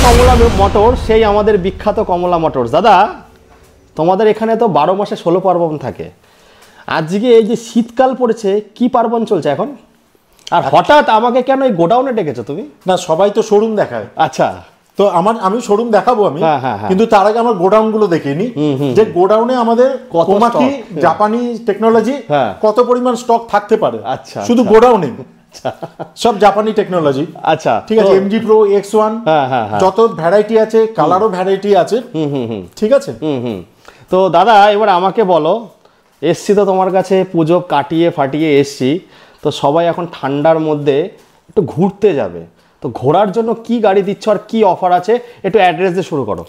কমলা motor, সেই আমাদের বিখ্যাত কমলা মোটরস। দাদা তোমাদের এখানে তো 12 মাসে 16 পার্বণ থাকে, আজকে এই যে শীতকাল পড়েছে কি পার্বণ চলছে এখন, আর হঠাৎ আমাকে কেন এই গোডাউনে ডেকেছো তুমি? না সবাই তো শোরুম দেখায়। আচ্ছা, তো আমি শোরুম দেখাবো আমি, কিন্তু তার আগে আমার গোডাউন গুলো দেখে নি যে গোডাউনে আমাদের কোমাকি জাপানি টেকনোলজি কত পরিমাণ স্টক থাকতে পারে। আচ্ছা, শুধু গোডাউনে সব জাপানি টেকনোলজি। আচ্ছা, ঠিক আছে, MG Pro X1 যত ভ্যারাইটি আছে, কালারও ভ্যারাইটি আছে। ঠিক আছে। তো দাদা এবার আমাকে বলো, এসছি তো তোমার কাছে, পুজো কাটিয়ে ফাটিয়ে এসছি, তো সবাই এখন ঠান্ডার মধ্যে একটু ঘুরতে যাবে, তো ঘোরার জন্য কি গাড়ি দিচ্ছ আর কি অফার আছে, একটু অ্যাড্রেস দিয়ে শুরু করো।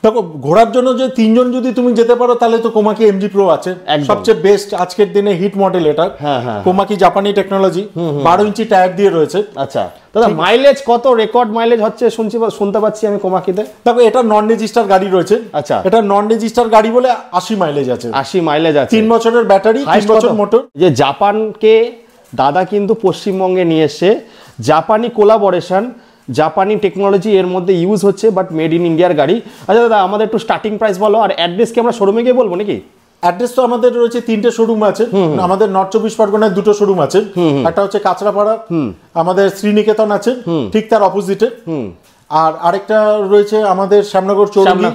দেখো, ঘোরার জন্য যে 3 জন যদি তুমি যেতে পারো তাহলে তো কোমাকি MG Pro আছে, সবচেয়ে বেস্ট আজকের দিনে হিট মডেল এটা। কোমাকি জাপানি টেকনোলজি, 12 ইঞ্চি টায়ার দিয়ে রয়েছে। আচ্ছা দাদা, মাইলেজ কত রেকর্ড মাইলেজ হচ্ছে শুনতে পাচ্ছি আমি কোমাকিতে? দেখো, এটা নন রেজিস্টার গাড়ি রয়েছে। আচ্ছা, এটা নন রেজিস্টার গাড়ি বলে 80 মাইলেজ আছে। 80 মাইলেজ আছে, 3 বছরের ব্যাটারি, 3 বছর মোটর। যে জাপানকে দাদা কিন্তু পশ্চিমবঙ্গে নিয়ে এসছে, জাপানি কোলাবোরেশন, জাপানি টেকনোলজি এর মধ্যে ইউজ হচ্ছে, বাট মেড ইন ইন্ডিয়ার গাড়ি। আচ্ছা দাদা, আমাদের একটু স্টার্টিং প্রাইস বলো, আর অ্যাড্রেস কি আমরা শোরুমে গিয়ে বলবো নাকি? অ্যাড্রেস তো আমাদের রয়েছে 3টে শোরুম আছে আমাদের, নর্থ 24 পরগনায় 2টো শোরুম আছে। একটা হচ্ছে কাঁচরাপাড়া, আমাদের শ্রীনিকেতন আছে ঠিক তার অপোজিটে, আর আরেকটা রয়েছে আমাদের শ্যামনগর চৌরঙ্গি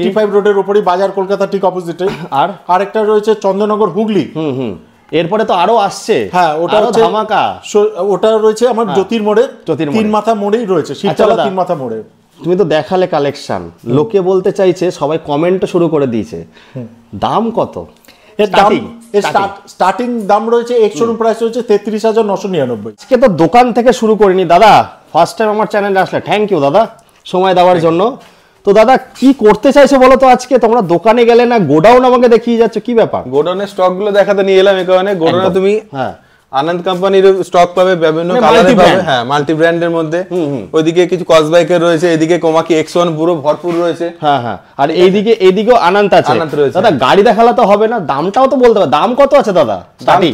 85 রোডের উপরই, বাজার কলকাতা ঠিক অপোজিটে। আর আরেকটা রয়েছে চন্দননগর হুগলি। এরপরে তো আরো আসছে। হ্যাঁ, ওটা হচ্ছে ধামাকা, ওটা রয়েছে আমার জ্যোতির মোড়ে, 3 মাথা মোড়েই রয়েছে, শীতলা 3 মাথা মোড়ে। তুমি তো দেখালে কালেকশন, লোকে বলতে চাইছে, সবাই কমেন্ট শুরু করে দিয়েছে, দাম কত? স্টার্টিং দাম রয়েছে, এক শোরুম প্রাইস রয়েছে 33,999। আজকে তো দোকান থেকে শুরু করিনি দাদা, ফার্স্ট টাইম আমার চ্যানেলে আসলে, থ্যাংক ইউ দাদা সময় দেওয়ার জন্য। তো দাদা কি করতে চাইছো বলো তো, আজকে তোমরা দোকানে গেলে না গোডাউন আমাকে দেখিয়ে যাচ্ছ, কি ব্যাপার? গোডাউনের স্টক গুলো দেখাতে নিয়ে এলাম এই কারণে, গোডাউনে তুমি আনন্দ কোম্পানির স্টক পাবে, বিভিন্ন কালারে পাবে, হ্যাঁ মাল্টি ব্র্যান্ডের মধ্যে। ওইদিকে কিছু কসবাইকের রয়েছে, এদিকে কোমাকি X1 পুরো ভরপুর রয়েছে। হ্যাঁ, আর এইদিকেও আনন্দ আছে। দাদা গাড়ি দেখালে তো হবে না, দামটাও তো বলতে হবে, দাম কত আছে দাদা?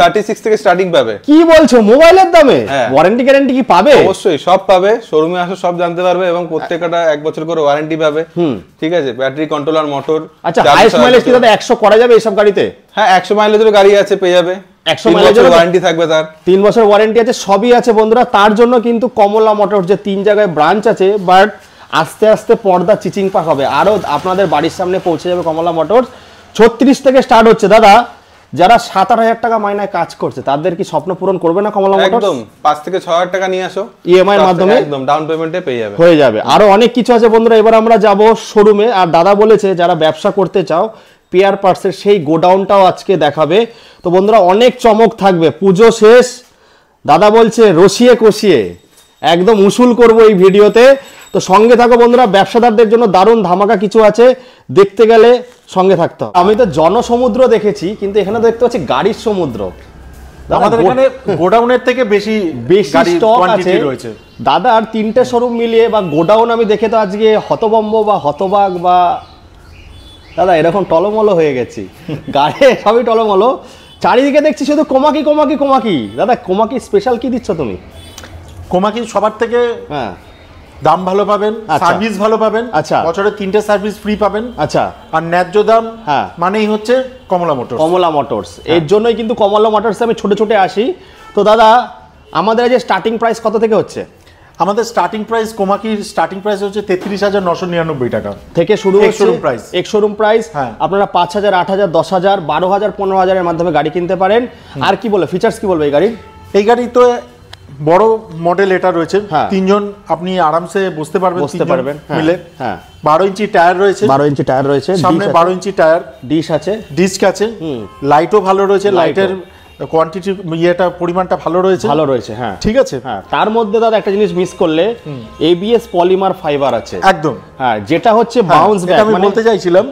36 থেকে স্টার্টিং পাবে। কি বলছো, মোবাইলের দামে? ওয়ারেন্টি গ্যারান্টি কি পাবে? অবশ্যই সব পাবে, শোরুমে আসো সব জানতে পারবে, এবং প্রত্যেকটা 1 বছর করে ওয়ারেন্টি পাবে। ঠিক আছে, ব্যাটারি কন্ট্রোলার, মোটর। আচ্ছা, হাইস্ট মাইলেজ কি দাদা 100 করা যাবে এইসব গাড়িতে? হ্যাঁ, 100 মাইলেজের গাড়ি আছে, পেয়ে যাবে। 100 মাইলেজের ওয়ারেন্টি থাকবে, তার 3 বছর ওয়ারেন্টি আছে, সবই আছে বন্ধুরা। তার জন্য কিন্তু কমলা মোটরস যে 3 জায়গায় ব্রাঞ্চ আছে, বাট আস্তে আস্তে পর্দা চিচিং পাক হবে, আরো আপনাদের বাড়ির সামনে পৌঁছে যাবে কমলা মোটরস। 36 থেকে স্টার্ট হচ্ছে দাদা। যারা 7-8 টাকা মাইনায় কাজ করছে, তাদের কি স্বপ্ন পূরণ করবে না কমলা মোটরস? একদম, 5 থেকে 6,000 টাকা নিয়ে আসো, ইএমআই এর মাধ্যমে একদম ডাউন পেমেন্টে পেয়ে যাবে, হয়ে যাবে। আরো অনেক কিছু আছে বন্ধুরা, এবার আমরা যাব শোরুমে। আর দাদা বলেছে যারা ব্যবসা করতে চাও, পেয়ার পার্টসের সেই গোডাউনটাও আজকে দেখাবে। তো বন্ধুরা অনেক চমক থাকবে, পুজো শেষ, দাদা বলছে রসিয়ে কষিয়ে একদম উসুল করব এই ভিডিওতে। তো সঙ্গে থাকো বন্ধুরা, ব্যবসাদারদের জন্য দারুণ ধামাকা কিছু আছে, দেখতে গেলে সঙ্গে থাকতে হবে। আমি তো জনসমুদ্র দেখেছি, কিন্তু এখানে দেখতে পাচ্ছি গাড়ির সমুদ্র। আমাদের এখানে গোডাউনের থেকে বেশি স্টক আছে দাদা। আর 3টে শোরুম মিলিয়ে বা গোডাউন আমি দেখে তো আজকে হতভম্ব বা হতবাক বা দাদা এরকম টলমলো হয়ে গেছি, গাড়ি সবই টলমলো, চারিদিকে দেখছি শুধু কোমাকি কোমাকি কোমাকি। দাদা কোমাকি স্পেশাল কি দিচ্ছ তুমি? কোমাকি সবার থেকে দাম ভালো পাবেন, সার্ভিস ভালো পাবেন। আচ্ছা, বছরে 3টে সার্ভিস ফ্রি পাবেন। আচ্ছা, আর ন্যায্য দাম মানেই হচ্ছে কমলা মোটরস। কমলা মোটরস, এর জন্যই কিন্তু কমলা মোটরস আমি ছোট ছোট আসি। তো দাদা আমাদের যে স্টার্টিং প্রাইস কত থেকে হচ্ছে? আমাদের স্টার্টিং প্রাইস, কোমাকির স্টার্টিং প্রাইস হচ্ছে 33,999 টাকা থেকে শুরু হচ্ছে শোরুম প্রাইস। এক শোরুম প্রাইস আপনারা 5,000, 8,000, 10,000, 12,000, 15,000 এর মাধ্যমে গাড়ি কিনতে পারেন। আর কি বলে ফিচার্স কি বলবে এই গাড়ির? এই গাড়ি তো বড় মডেল এটা রয়েছে, 3 জন আপনি আরামসে বসতে পারবেন মিলে। 12 ইঞ্চি টায়ার রয়েছে, 12 ইঞ্চি টায়ার রয়েছে সামনে, 12 ইঞ্চি টায়ার, ডিশ আছে, ডিস্ক আছে, লাইটও ভালো রয়েছে, লাইটের কোয়ান্টিটি ইয়েটা পরিমাণটা ভালো রয়েছে। হ্যাঁ, ঠিক আছে। হ্যাঁ, তার মধ্যে দাদা একটা জিনিস মিস করলে, ABS পলিমার ফাইবার আছে একদম। হ্যাঁ, যেটা হচ্ছে বাউন্স ব্যাক। আমি বলতে চাইছিলাম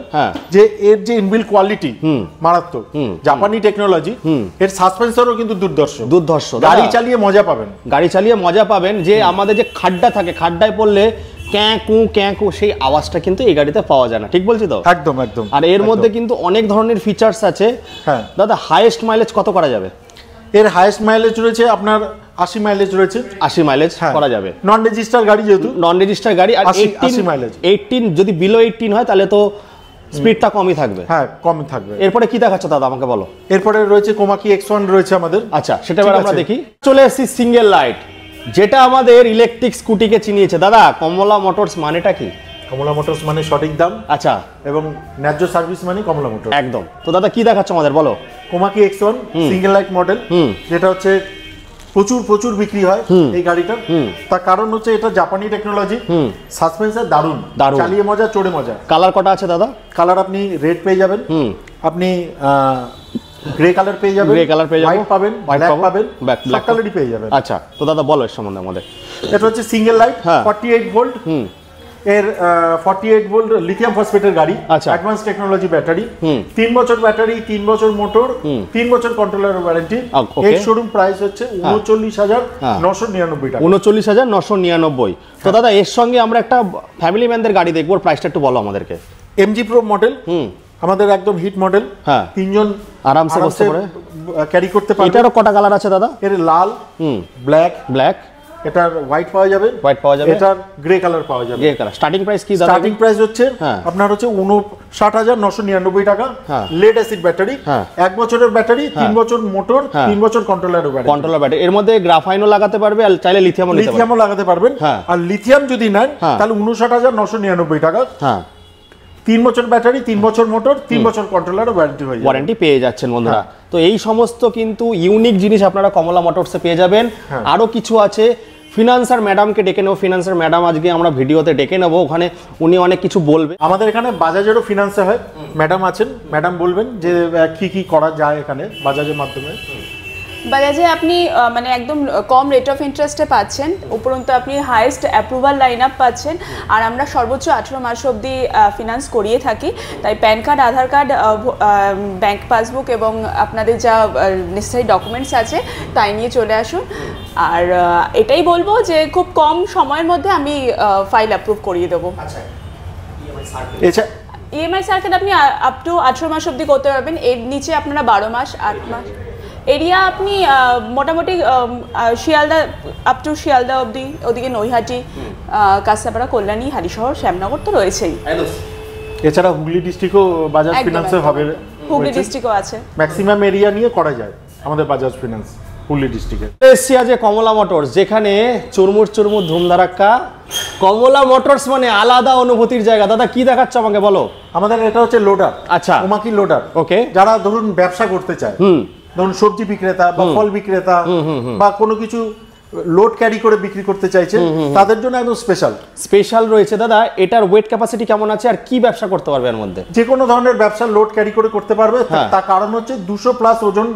যে এর যে ইনবিল্ট কোয়ালিটি মারাত্মক, জাপানি টেকনোলজি, এর সাসপেন্সরও কিন্তু দুর্ধর্ষ। গাড়ি চালিয়ে মজা পাবেন, যে আমাদের যে খাড্ডা থাকে, খাড্ডায় পড়লে ক্যাঁ সেই আওয়াজটা কিন্তু এই গাড়িতে পাওয়া যায় না, ঠিক বলছি তো? একদম একদম। আর এর মধ্যে কিন্তু অনেক ধরনের ফিচার্স আছে। দাদা হাইয়েস্ট মাইলেজ কত করা যাবে? এর হাইয়েস্ট মাইলেজ রয়েছে আপনার 80 মাইলেজ রয়েছে। 80 মাইলেজ করা যাবে, নন রেজিস্টার গাড়ি যেহেতু, নন রেজিস্টার গাড়ি। আর 80 মাইলেজ, 18 যদি বিলো 18 হয় তাহলে তো স্পিডটা কমই থাকবে। হ্যাঁ কমই থাকবে। এরপরে কি দেখাচ্ছ দাদা আমাকে বলো? এরপরে রয়েছে কোমাকি X1 রয়েছে আমাদের। আচ্ছা সেটা এবার আমরা দেখি। চলে এসেছি সিঙ্গেল লাইট, যেটা আমাদের ইলেকট্রিক স্কুটিকে চিনিয়েছে। দাদা কমলা মোটরস মানেটা কি? কমলা মোটরস মানে সঠিক দাম, আচ্ছা, এবং ন্যায্য সার্ভিস মানে কমলা মোটর, একদম। তো দাদা কি দেখাচ্ছ আমাদের বলো? Komaki X1 single light model, যেটা হচ্ছে প্রচুর বিক্রি হয় এই গাড়িটা। তার কারণ হচ্ছে এটা জাপানি টেকনোলজি, সাসপেন্সার দারুণ, চালিয়ে মজা, চড়ে মজা। কালার কটা আছে দাদা? কালার আপনি রেড পেয়ে যাবেন, আপনি গ্রে কালার পেয়ে যাবেন, গ্রে কালার পেয়ে যাবেন, হোয়াইট পাবেন, ব্ল্যাক পাবেন, সব কালারই পেয়ে যাবেন। আচ্ছা তো দাদা বলো এর সম্বন্ধে আমাদের। এটা হচ্ছে সিঙ্গেল লাইট 48 ভোল্ট, এর 48 ভোল্ট লিথিয়াম ফসফেটের গাড়ি, অ্যাডভান্স টেকনোলজি ব্যাটারি, 3 বছর ব্যাটারি, 3 বছর মোটর, 3 বছর কন্ট্রোলার ওয়ারেন্টি। এর শোরুম প্রাইস হচ্ছে 39,999 টাকা। 39,999। তো দাদা এর সঙ্গে আমরা একটা ফ্যামিলি ম্যানদের গাড়ি দেখবো, প্রাইসটা একটু বলো আমাদেরকে। MG Pro মডেল, আমাদের একদম হিট মডেল, তিনজন আরামসে বসতে পারে, ক্যারি করতে পারে। এটারও কটা কালার আছে দাদা? এর লাল, ব্ল্যাক, এটার হোয়াইট পাওয়া যাবে, এটার গ্রে কালার পাওয়া যাবে। Grey colour. স্টার্টিং প্রাইস কি দাদা? স্টার্টিং প্রাইস হচ্ছে আপনার হচ্ছে 59,999 টাকা। লেড অ্যাসিড ব্যাটারি, 1 বছরের ব্যাটারি, 3 বছর মোটর, 3 বছর কন্ট্রোলার ব্যাটারি। কন্ট্রোলার ব্যাটারি, এর মধ্যে গ্রাফাইনও লাগাতে পারবে আর চাইলে লিথিয়ামও লাগাতে পারবেন। আর লিথিয়াম যদি নেন তাহলে 59,999 টাকা। 3 বছর ব্যাটারি, 3 বছর মোটর, 3 বছর কন্ট্রোলার ওয়ারেন্টি পেয়ে যাচ্ছেন বন্ধুরা। তো এই সমস্ত কিন্তু ইউনিক জিনিস আপনারা কমলা মোটরসে পেয়ে যাবেন। আরো কিছু আছে, ফিনান্সার ম্যাডামকে ডেকে নেবো। ফিনান্সার ম্যাডাম আজকে আমরা ভিডিওতে ডেকে নেবো, ওখানে উনি অনেক কিছু বলবে। আমাদের এখানে বাজাজেরও ফিনান্সে হয়, ম্যাডাম আছেন, ম্যাডাম বলবেন যে কি করা যায় এখানে বাজাজের মাধ্যমে। বাজাজে আপনি মানে একদম কম রেট অফ ইন্টারেস্টে পাচ্ছেন, উপরন্তু আপনি হাইয়েস্ট অ্যাপ্রুভাল লাইন আপ পাচ্ছেন, আর আমরা সর্বোচ্চ 18 মাস অবধি ফিনান্স করিয়ে থাকি। তাই প্যান কার্ড, আধার কার্ড, ব্যাংক পাসবুক এবং আপনাদের যা নেসেসারি ডকুমেন্টস আছে তাই নিয়ে চলে আসুন। আর এটাই বলবো যে খুব কম সময়ের মধ্যে আমি ফাইল অ্যাপ্রুভ করিয়ে দেবো। ইএমআই সার্কিট আপনি আপ টু 18 মাস অবধি করতে পারবেন, এর নিচে আপনারা 12 মাস, 8 মাস। এরিয়া আপনি মোটামুটি শিয়ালদা আপ টু শিয়ালদা অবধি, ওদিকে নৈহাটি, কাঁচরাপাড়া, কল্যাণী, হালিশহর, শ্যামনগর তো রয়েছেই। এছাড়া হুগলি ডিস্ট্রিক্টও বাজাজ ফিনান্সে হবে, হুগলি ডিস্ট্রিক্টও আছে। ম্যাক্সিমাম এরিয়া নিয়ে করা যায় আমাদের বাজাজ ফিনান্স হুগলি ডিস্ট্রিক্টে। এসছি আজ কমলা মোটরস, যেখানে চুরমুর ধুমধারাক্কা। কমলা মোটরস মানে আলাদা অনুভূতির জায়গা। দাদা কি দেখাচ্ছ আমাকে বলো? আমাদের এটা হচ্ছে লোডার। আচ্ছা, কোমাকি লোডার। ওকে, যারা ধরুন ব্যবসা করতে চায়, ধরুন সবজি বিক্রেতা বা ফল বিক্রেতা বা কোনো কিছু লোড ক্যারি করে বিক্রি করতে চাইছে, তাদের জন্য একদম স্পেশাল রয়েছে। দাদা এটার ওয়েট ক্যাপাসিটি কেমন আছে আর কি ব্যবসা করতে পারবে এর মধ্যে? যে কোনো ধরনের ব্যবসা লোড ক্যারি করে করতে পারবে। তার কারণ হচ্ছে 200 প্লাস ওজন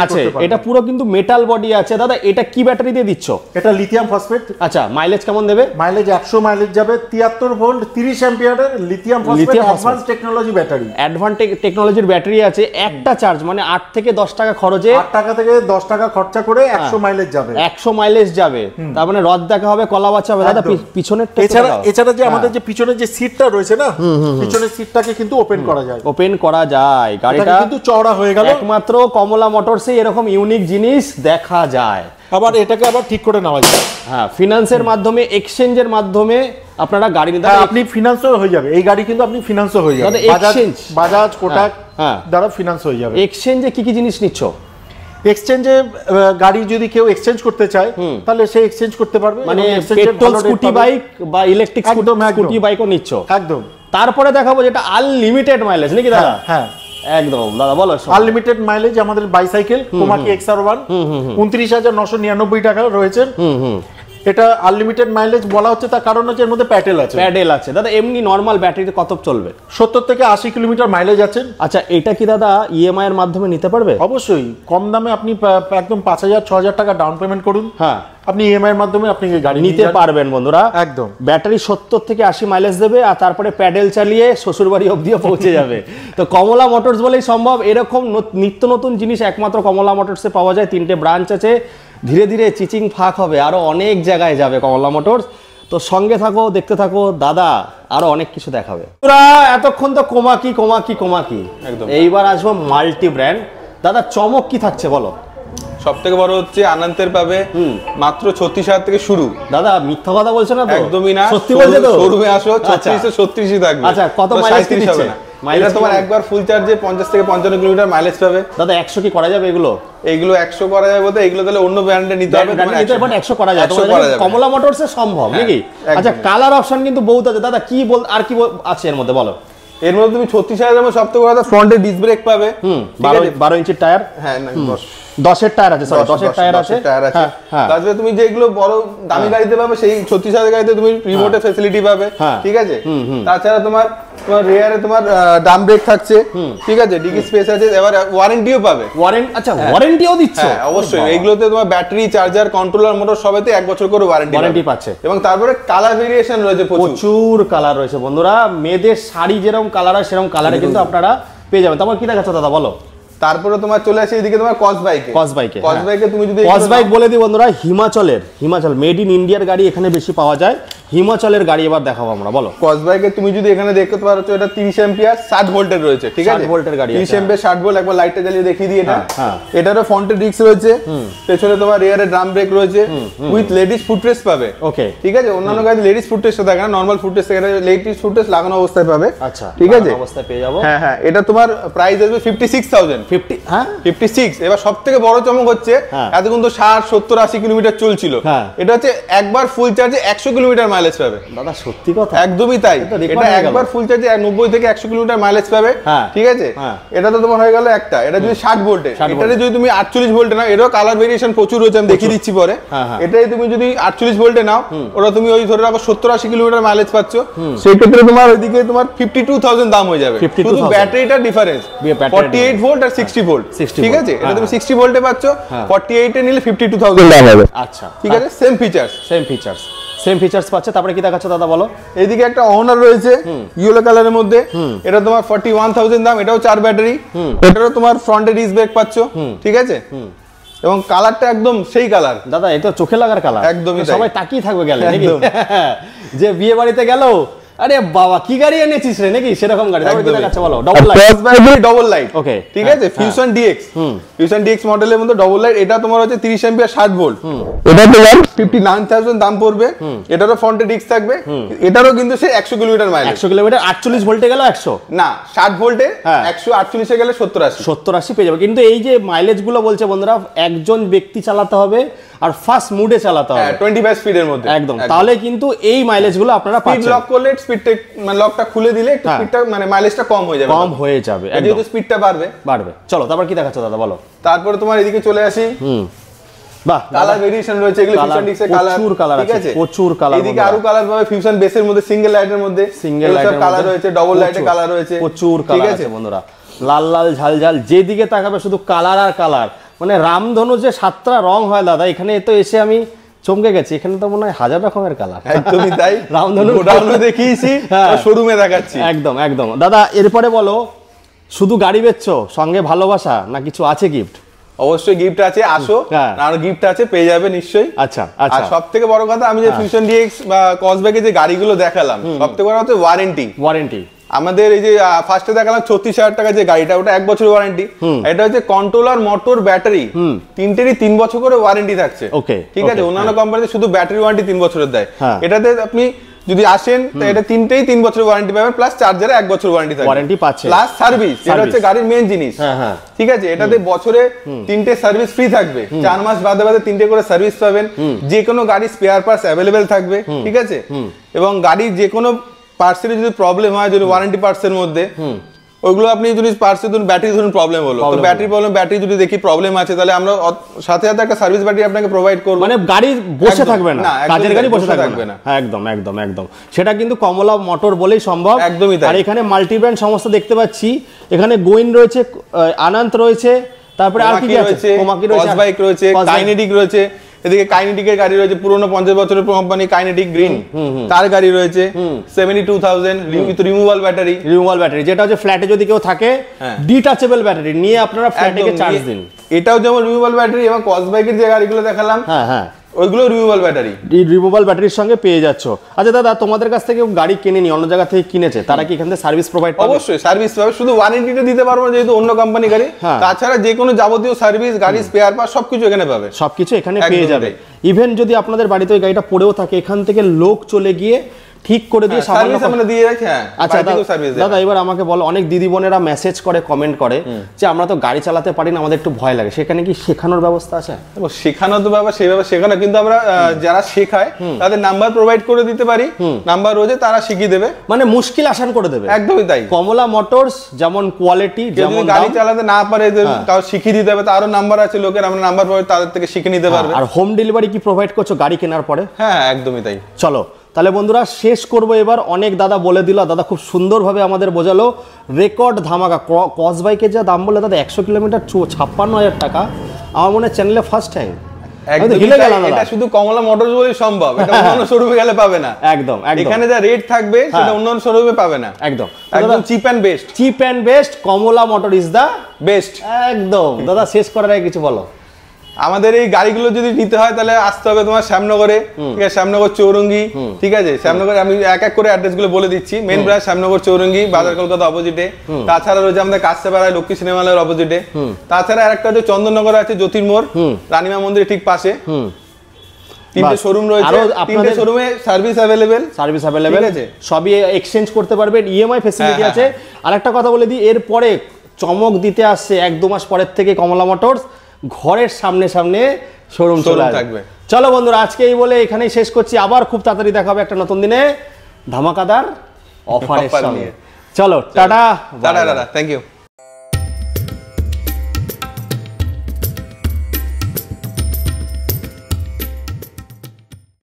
আছে। এটা পুরো কিন্তু মেটাল বডি আছে। দাদা এটা কি ব্যাটারি দিয়ে দিচ্ছ? এটা লিথিয়াম ফসফেট। আচ্ছা, মাইলেজ কেমন দেবে? মাইলেজ 100 মাইলেজ যাবে। 73 ভোল্ট 30 অ্যাম্পিয়ারের lithium phosphate advance technology battery. Advance টেকনোলজির ব্যাটারি আছে। একটা চার্জ মানে 8 থেকে 10 টাকা খরচে, 8 টাকা থেকে 10 টাকা খরচা করে 100 মাইলেজ যাবে। 100 মাইলেজ যাবে। তার মানে রদ দেখা হবে, কলা বাচ্চা হবে। দাদা পিছনের এছাড়া যে আমাদের যে পিছনের যে সিটটা রয়েছে না, পিছনের সিটটাকে কিন্তু ওপেন করা যায়। গাড়িটা কিন্তু চওড়া হয়ে গেল। একমাত্র কমলা মোটরসে এরকম ইউনিক জিনিস দেখা যায়। আবার এটাকে আবার ঠিক করে নেওয়া যায়। হ্যাঁ, ফিনান্সের মাধ্যমে, এক্সচেঞ্জের মাধ্যমে আপনারা গাড়ি নিতে আপনি ফিনান্সও হয়ে যাবে। এই গাড়ি কিন্তু আপনি ফিনান্সও হয়ে যাবে। বাজাজ কোটাক দ্বারা ফিনান্স হয়ে যাবে। এক্সচেঞ্জে কি কি জিনিস নিচ্ছ? এক্সচেঞ্জে গাড়ি যদি কেউ এক্সচেঞ্জ করতে চায় তাহলে সে এক্সচেঞ্জ করতে পারবে। মানে পেট্রোল স্কুটি বাইক বা ইলেকট্রিক স্কুটি বাইকও নিচ্ছ? একদম। তারপরে দেখাবো যেটা আনলিমিটেড মাইলেজ নাকি দাদা? হ্যাঁ একদম। দাদা বলো। আনলিমিটেড মাইলেজ আমাদের বাইসাইকেল কোমাকি XR1 29,999 টাকা রয়েছে। এটা আনলিমিটেড মাইলেজ বলা হচ্ছে, তার কারণ হচ্ছে এর মধ্যে প্যাডেল আছে। দাদা এমনি নরমাল ব্যাটারিতে কত চলবে? 70 থেকে 80 কিলোমিটার মাইলেজ আছে। আচ্ছা, এটা কি দাদা ইএমআই এর মাধ্যমে নিতে পারবে? অবশ্যই, কম দামে আপনি একদম 5,000-6,000 টাকা ডাউন পেমেন্ট করুন, আপনি ইএমআই এর মাধ্যমে আপনি গাড়ি নিতে পারবেন বন্ধুরা। একদম। ব্যাটারি 70 থেকে 80 মাইলেজ দেবে, আর তারপরে প্যাডেল চালিয়ে শ্বশুরবাড়ি অবধিও পৌঁছে যাবে। তো কমলা মোটরস বলেই সম্ভব। এরকম নিত্য নতুন জিনিস একমাত্র কমলা মোটরসে পাওয়া যায়। 3টে ব্রাঞ্চ আছে। ধীরে ধীরে চিচিং ফাঁক হবে, আরো অনেক জায়গায় যাবে কমলা মোটরস। তো সঙ্গে থাকো, দেখতে থাকো, দাদা আরো অনেক কিছু দেখাবে। এতক্ষণ তো কোমাকি একদম। এইবার আসবো মাল্টি ব্র্যান্ড। দাদা চমক কি থাকছে বলো? সবথেকে বড় হচ্ছে আনন্দের পাবে মাত্র 36,000 থেকে শুরু। দাদা মিথ্যা কথা বলছো না তো? একদমই না, সত্যি বলছো তো? শোরুমে আসো 3636ই থাকবে। আচ্ছা, কত মাইলেজ দিচ্ছে? এটা তোমার একবার ফুল চার্জে 50 থেকে 55 কিলোমিটার মাইলেজ পাবে। দাদা 100 কি করা যাবে এগুলো? এইগুলো 100 করা যাবে বলতে এগুলো তাহলে অন্য ব্র্যান্ডে নিতে হবে, তোমার 100 করা যায়। কমলা মোটরসে সম্ভব নাকি? আচ্ছা, কালার অপশন কিন্তু বহুত আছে দাদা, কি বল আর কি আছে এর মধ্যে বলো? এর মধ্যে তুমি 36,000 এর সবথেকে বড় কথা ফ্রন্টে ডিস্ক ব্রেক পাবে। 12 ইঞ্চির টায়ার। হ্যাঁ না 10 এর টায়ার আছে, সরি 10 এর টায়ার আছে। তারপরে তুমি যেগুলো বড় দামি গাড়িতে পাবে সেই 36,000 গাড়িতে তুমি রিমোটে ফ্যাসিলিটি পাবে, ঠিক আছে? তাছাড়া তোমার রিয়ারে তোমার ডাম ব্রেক থাকছে, ঠিক আছে, ডিকি স্পেস আছে, এবার ওয়ারেন্টিও পাবে। আচ্ছা, ওয়ারেন্টিও দিচ্ছে? হ্যাঁ অবশ্যই, এইগুলোতে তোমার ব্যাটারি, চার্জার, কন্ট্রোলার, মোটর সবেতে 1 বছর করে ওয়ারেন্টি পাচ্ছে। এবং তারপরে কালার ভেরিয়েশন রয়েছে, প্রচুর কালার রয়েছে বন্ধুরা। মেয়েদের শাড়ি যেরকম কালার হয় সেরকম কালারে কিন্তু আপনারা পেয়ে যাবেন। তোমার কি দেখাচ্ছ দাদা বলো? তারপরে তোমার চলে আসে এদিকে তোমার কসবাইকে তুমি যদি কসবাইক বলে দিই বন্ধুরা, হিমাচল মেড ইন ইন্ডিয়ার গাড়ি এখানে বেশি পাওয়া যায়। হিমাচলের গাড়ি এবার দেখাবো আমরা, বলো। কসবাইকে তুমি যদি এখানে দেখতে পারো এটা 30 অ্যাম্পিয়ার 60 ভোল্টের রয়েছে, ঠিক আছে? 60 ভোল্টের গাড়ি, 30 অ্যাম্পিয়ার 60 ভোল্ট। একবার লাইটটা জ্বালিয়ে দেখিয়ে দিই এটা। এটারও ফ্রন্টে ডিস্ক রয়েছে, পেছনে তোমার রিয়ারে ড্রাম ব্রেক রয়েছে, উইথ লেডিস ফুটরেস্ট পাবে। ওকে, ঠিক আছে? অন্যান্য গাড়িতে লেডিস ফুটরেস্ট থাকে না, নরমাল ফুটরেস্ট থাকে, লেডিস ফুটরেস্ট লাগানো অবস্থায় পাবে। আচ্ছা, ঠিক আছে, অবস্থায় পেয়ে যাবো। হ্যাঁ, এটা তোমার প্রাইস আসবে 56,000। 50, হ্যাঁ 56। এবার সবথেকে বড় চমক হচ্ছে এতক্ষণ তো 60 70 80 কিলোমিটার চলছিল, এটা হচ্ছে একবার ফুল চার্জে 100 কিলোমিটার মাইলেজ পাবে। দাদা সত্যি কথা? একদমই তাই, এটা একবার ফুল চার্জে 90 থেকে 100 কিলোমিটার মাইলেজ পাবে, ঠিক আছে? এটা তো তোমার হয়ে গেল একটা। এটা যদি 60 ভোল্টে, এটাতে যদি তুমি 48 ভোল্টে নাও, এরও কালার ভেরিয়েশন প্রচুর রয়েছে, আমি দেখিয়ে দিচ্ছি পরে। এটাই তুমি যদি 48 ভোল্টে নাও, ওটা তুমি ওই ধরে রাখো 70 80 কিলোমিটার মাইলেজ পাচ্ছ, সেই ক্ষেত্রে তোমার ওইদিকে তোমার 52,000 দাম হয়ে যাবে। শুধু ব্যাটারিটার ডিফারেন্স, 48 ভোল্ট আর 60 ভোল্ট, ঠিক আছে? এটা তুমি 60 ভোল্টে পাচ্ছ, 48 এ নিলে 52,000 দাম হবে। আচ্ছা, ঠিক আছে, সেম ফিচার্স পাচ্ছে। তারপরে কি দেখাচ্ছ দাদা বলো? এইদিকে একটা অনার রয়েছে ইয়েলো কালারের মধ্যে, এটা তোমার 41,000 দাম, এটাও 4 ব্যাটারি, এটারও তোমার ফ্রন্টে ডিস্ক ব্রেক পাচ্ছ, ঠিক আছে? এবং কালারটা একদম সেই কালার দাদা, এটা চোখে লাগার কালার, একদমই সবাই তাকিয়ে থাকবে গেলে নাকি? যে বিয়ে বাড়িতে গেল, আরে বাবা কি গাড়ি এনেছিস রে নাকি, সেরকম গাড়ি। তারপরে কি দেখাচ্ছ বলো? ডবল লাইট, ওকে, ঠিক আছে? ফিউশন ডিএক্স মডেলের মধ্যে ডবল লাইট। এটা তোমার হচ্ছে 30 অ্যাম্পিয়ার 60 ভোল্ট, এটা তোমার 59,000 দাম পড়বে। এটারও ফ্রন্টে ডিস্ক থাকবে, এটারও কিন্তু সেই 100 কিলোমিটার মাইলেজ। 100 কিলোমিটার 48 ভোল্টে গেল 100 না, 60 ভোল্টে 148 এ গেলে 70 80 পেয়ে যাবে। কিন্তু এই যে মাইলেজ গুলো বলছে বন্ধুরা, একজন ব্যক্তি চালাতে হবে আর ফার্স্ট মুডে চালাতে হবে, 25 স্পিডের মধ্যে একদম। তাহলে কিন্তু এই মাইলেজ গুলো আপনারা পাচ্ছেন। লক করলে স্পিডটা মানে লকটা খুলে দিলে একটু স্পিডটা মানে মাইলেজটা কম হয়ে যাবে, যেহেতু স্পিডটা বাড়বে। চলো তারপর কি দেখাচ্ছ দাদা বলো? তারপরে তোমার এদিকে চলে আসি, বাহ, কালার ভেরিয়েশন রয়েছে, এগুলো ফিউশন ডিক্সের কালার, প্রচুর কালার আছে, প্রচুর কালার। এদিকে আরো কালার পাবে ফিউশন বেসের মধ্যে, সিঙ্গেল লাইটের মধ্যে কালার রয়েছে, ডবল লাইটের কালার রয়েছে, প্রচুর কালার আছে বন্ধুরা। লাল লাল ঝাল ঝাল, যেদিকে তাকাবে শুধু কালার আর কালার। মানে রামধনু যে 7টা রং হয় দাদা, এখানে তো এসে আমি চমকে গেছি। এখানে তো মনে হয় 1000 রকমের কালার। একদমই তাই, রামধনু গোডাউনে দেখিয়েছি, শোরুমে দেখাচ্ছি। একদম দাদা, এরপরে বলো, শুধু গাড়ি বেচছো, সঙ্গে ভালোবাসা না কিছু আছে গিফট? অবশ্যই গিফট আছে, আসো, আর গিফট আছে, পেয়ে যাবে নিশ্চয়ই। আচ্ছা, আর সবথেকে বড় কথা, আমি যে ফিউশন ডিএক্স বা কসব্যাকে যে গাড়িগুলো দেখালাম, সবথেকে বড় কথা ওয়ারেন্টি। আমাদের এই যে ফার্স্টে দেখালাম 36,000 টাকা যে গাড়িটা, ওটা 1 বছর ওয়ারেন্টি। এটা হচ্ছে কন্ট্রোলার, মোটর, ব্যাটারি, তিনটেরই 3 বছর করে ওয়ারেন্টি থাকছে, ঠিক আছে? অন্যান্য কোম্পানিতে শুধু ব্যাটারি ওয়ারেন্টি 3 বছরের দেয়, এটাতে আপনি যদি আসেন তো এটা তিনটেই 3 বছর ওয়ারেন্টি পাবেন, প্লাস চার্জারে 1 বছর ওয়ারেন্টি থাকবে, ওয়ারেন্টি পাচ্ছে, প্লাস সার্ভিস, এটা হচ্ছে গাড়ির মেইন জিনিস। ঠিক আছে, এটাতে বছরে 3টে সার্ভিস ফ্রি থাকবে, 4 মাস বাদে 3টে করে সার্ভিস পাবেন, যে কোনো গাড়ি স্পেয়ার পার্টস অ্যাভেলেবেল থাকবে, ঠিক আছে? এবং গাড়ির যে কোনো পার্টসের যদি প্রবলেম হয়, যদি ওয়ারেন্টি পার্টসের মধ্যে, ওইগুলো আপনি যদি পার্টসে ধরুন ব্যাটারি ধরুন প্রবলেম হলো, তো ব্যাটারি যদি দেখি প্রবলেম আছে, তাহলে আমরা সাথে সাথে একটা সার্ভিস ব্যাটারি আপনাকে প্রোভাইড করব। মানে গাড়ি বসে থাকবে না, কাজের গাড়ি বসে থাকবে না। হ্যাঁ, একদম সেটা কিন্তু কমলা মোটর বলেই সম্ভব, একদমই তাই। আর এখানে মাল্টি ব্র্যান্ড সমস্ত দেখতে পাচ্ছি, এখানে গোইন রয়েছে, আনন্দ রয়েছে, তারপরে আর কি আছে, কোমাকি রয়েছে, কসবাইক রয়েছে, কাইনেটিক রয়েছে, এদিকে কাইনেটিকের গাড়ি রয়েছে, পুরনো 50 বছরের কোম্পানি কাইনেটিক গ্রিন, তার গাড়ি রয়েছে 72,000 উইথ রিমুভাল ব্যাটারি, যেটা হচ্ছে ফ্ল্যাটে যদি কেউ থাকে, ডিটাচেবল ব্যাটারি নিয়ে আপনারা ফ্ল্যাটে চার্জ দিন। এটাও যেমন রিমুভাল ব্যাটারি। এবং কসবাইকের যে গাড়িগুলো দেখালাম, ওইগুলো রিমুভাল ব্যাটারি, রিমুভাল ব্যাটারির সঙ্গে পেয়ে যাচ্ছ। আচ্ছা দাদা, তোমাদের কাছ থেকে গাড়ি কিনেনি, অন্য জায়গা থেকে কিনেছে, তারা কি এখান থেকে সার্ভিস প্রোভাইড করে? অবশ্যই সার্ভিস পাবে, শুধু ওয়ারেন্টিটা দিতে পারবো না যেহেতু অন্য কোম্পানি গাড়ি, তাছাড়া যে কোনো যাবতীয় সার্ভিস, গাড়ি স্পেয়ার পার্টস সবকিছু এখানে পাবে, সবকিছু এখানে পেয়ে যাবে। ইভেন যদি আপনাদের বাড়িতে ওই গাড়িটা পড়েও থাকে, এখান থেকে লোক চলে গিয়ে ঠিক করে দিয়ে সার্ভিস আমরা দিয়ে রাখি। আচ্ছা দাদা, এবার আমাকে বলো, অনেক দিদি বোনেরা মেসেজ করে, কমেন্ট করে যে আমরা তো গাড়ি চালাতে পারি না, আমাদের একটু ভয় লাগে, সেখানে কি শেখানোর ব্যবস্থা আছে? শেখানো তো ব্যাপার, সেইভাবে শেখানো, কিন্তু আমরা যারা শেখায় তাদের নাম্বার প্রোভাইড করে দিতে পারি, নাম্বার রোজে তারা শিখিয়ে দেবে, মানে মুশকিল আসান করে দেবে। একদমই তাই। কমলা মোটরস যেমন কোয়ালিটি, যেমন গাড়ি চালাতে না পারে কাউ শিখিয়ে দিতে হবে, তারও নাম্বার আছে লোকের, আমরা নাম্বার প্রোভাইড তাদের থেকে শিখে নিতে পারবে। আর হোম ডেলিভারি কি প্রোভাইড করছো গাড়ি কেনার পরে? হ্যাঁ একদমই তাই। চলো তাহলে বন্ধুরা শেষ করবো এবার। অনেক দাদা বলে দিল, দাদা খুব সুন্দরভাবে আমাদের বোঝালো, রেকর্ড ধামাকা। ক্রস বাইকের যা দাম বলে দাদা 100 কিলোমিটার 56,000 টাকা, আমার মনে হয় চ্যানেলে ফার্স্ট টাইম। এটা শুধু কমলা মোটরস বলেই সম্ভব, এটা অন্য শোরুমে গেলে পাবে না। একদম, এখানে যা রেট থাকবে সেটা অন্য শোরুমে পাবে না। একদম cheap and best, cheap and best, Kamala motor is the best. একদম। দাদা শেষ করার আগে কিছু বলো। আমাদের এই গাড়িগুলো যদি নিতে হয় তাহলে আসতে হবে তোমার শ্যামনগরে, ঠিক আছে, শ্যামনগর চৌরঙ্গি, ঠিক আছে, শ্যামনগরে আমি এক এক করে অ্যাড্রেস গুলো বলে দিচ্ছি। মেন ব্রাঞ্চ শ্যামনগর চৌরঙ্গি, বাজার কলকাতা অপোজিটে। তাছাড়া রয়েছে আমাদের কাছড়াপাড়ায় লক্ষ্মী সিনেমা হলের অপোজিটে। তাছাড়া আরেকটা হচ্ছে চন্দননগর আছে জ্যোতির্মোড়, রানীমা মন্দিরের ঠিক পাশে। তিনটে শোরুম রয়েছে, তিনটে শোরুমে সার্ভিস অ্যাভেলেবেল, আছে, সবই এক্সচেঞ্জ করতে পারবেন, ইএমআই ফ্যাসিলিটি আছে। আরেকটা কথা বলে দিই, এরপরে চমক দিতে আসছে 1-2 মাস পরের থেকে কমলা মোটরস ঘরের সামনে সামনে শোরুম চলে আসবে। চলো বন্ধুরা, আজকে এই বলে এখানেই শেষ করছি। আবার খুব তাড়াতাড়ি দেখা হবে একটা নতুন দিনে ধামাকাদার অফারের সঙ্গে। চলো টাটা, থ্যাংক ইউ।